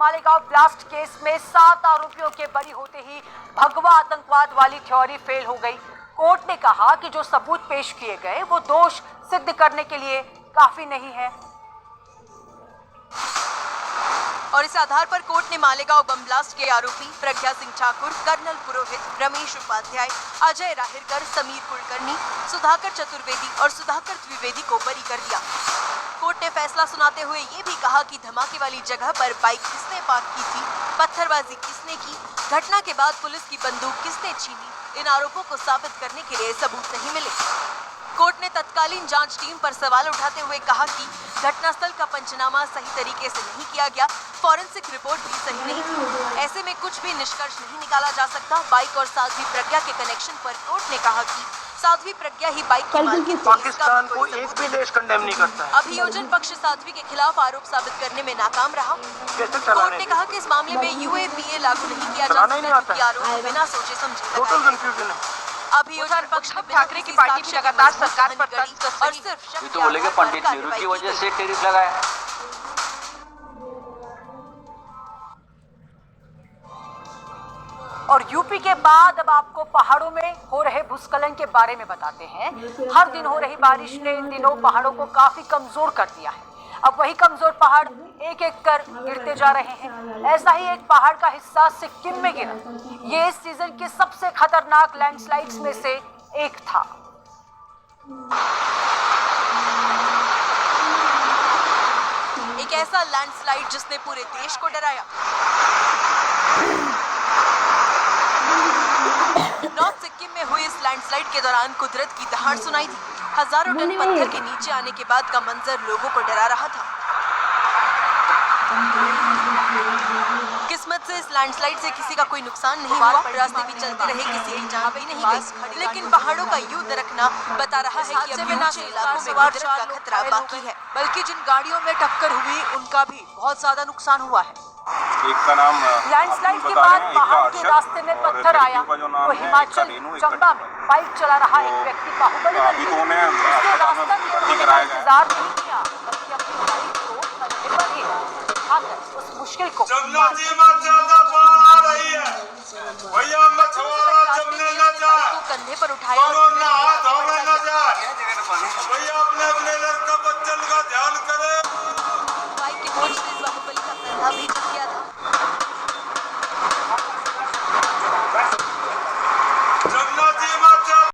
Malegaon blast case में 7 आरोपियों के बरी होते ही भगवा आतंकवाद वाली थ्योरी फेल हो गई। कोर्ट ने कहा कि जो सबूत पेश किए गए वो दोष सिद्ध करने के लिए काफी नहीं है और इस आधार पर कोर्ट ने मालेगांव बम ब्लास्ट के आरोपी प्रज्ञा सिंह ठाकुर, कर्नल पुरोहित, रमेश उपाध्याय, अजय राहिरकर, समीर कुलकर्णी, सुधाकर चतुर्वेदी और सुधाकर द्विवेदी को बरी कर दिया। कोर्ट ने फैसला सुनाते हुए ये भी कहा कि धमाके वाली जगह पर बाइक किसने पार्क की थी, पत्थरबाजी किसने की, घटना के बाद पुलिस की बंदूक किसने छीनी, इन आरोपों को साबित करने के लिए सबूत नहीं मिले। कोर्ट ने तत्कालीन जांच टीम पर सवाल उठाते हुए कहा कि घटनास्थल का पंचनामा सही तरीके से नहीं किया गया, फॉरेंसिक रिपोर्ट भी सही नहीं थी। ऐसे में कुछ भी निष्कर्ष नहीं निकाला जा सकता। बाइक और साध्वी प्रज्ञा के कनेक्शन पर कोर्ट ने कहा कि साध्वी प्रज्ञा ही बाइक की मालिक थी। पाकिस्तान को एक भी देश कंडेम नहीं करता है। अभियोजन पक्ष साध्वी के खिलाफ आरोप साबित करने में नाकाम रहा। कोर्ट ने कहा कि इस मामले में यूएपीए लागू नहीं किया जा सकता क्योंकि आरोप बिना सोचे समझे टोटल कंफ्यूजन है। अभियोजन पक्ष ने ठाकरे की पार्टी भी लगातार सरकार पर तंज और सिर्फ ये तो बोलेंगे पंडित नेहरू की वजह से टैरिफ लगाया। और यूपी के बाद अब आपको पहाड़ों में हो रहे भूस्खलन के बारे में बताते हैं। हर दिन हो रही बारिश ने इन दिनों पहाड़ों को काफी कमजोर कर दिया है। अब वही कमजोर पहाड़ एक एक कर गिरते जा रहे हैं। ऐसा ही एक पहाड़ का हिस्सा सिक्किम में गिरा। ये इस सीजन के सबसे खतरनाक लैंडस्लाइड्स में से एक था। एक ऐसा लैंडस्लाइड जिसने पूरे देश को डराया। नॉर्थ सिक्किम में हुई इस लैंडस्लाइड के दौरान कुदरत की दहाड़ सुनाई दी। हजारों टन पत्थर के नीचे आने के बाद का मंजर लोगों को डरा रहा था। किस्मत से इस लैंडस्लाइड से किसी का कोई नुकसान नहीं हुआ। रास्ते भी चलते रहे, किसी की जान भी नहीं गई। लेकिन पहाड़ों का युद्ध रखना बता रहा है कि अभी ऊंचे इलाकों में कुदरत का खतरा बाकी है। बल्कि जिन गाड़ियों में टक्कर हुई उनका भी बहुत ज्यादा नुकसान हुआ है। एक का नाम लैंडस्लाइड के बाद पहाड़ के रास्ते में पत्थर आया। वो हिमाचल चंबा में बाइक चला रहा एक व्यक्ति बाहुबली बन गया। उसने रास्ता इंतजार नहीं किया बल्कि अपनी बाइक को कंधे पर ही उठाकर उस मुश्किल को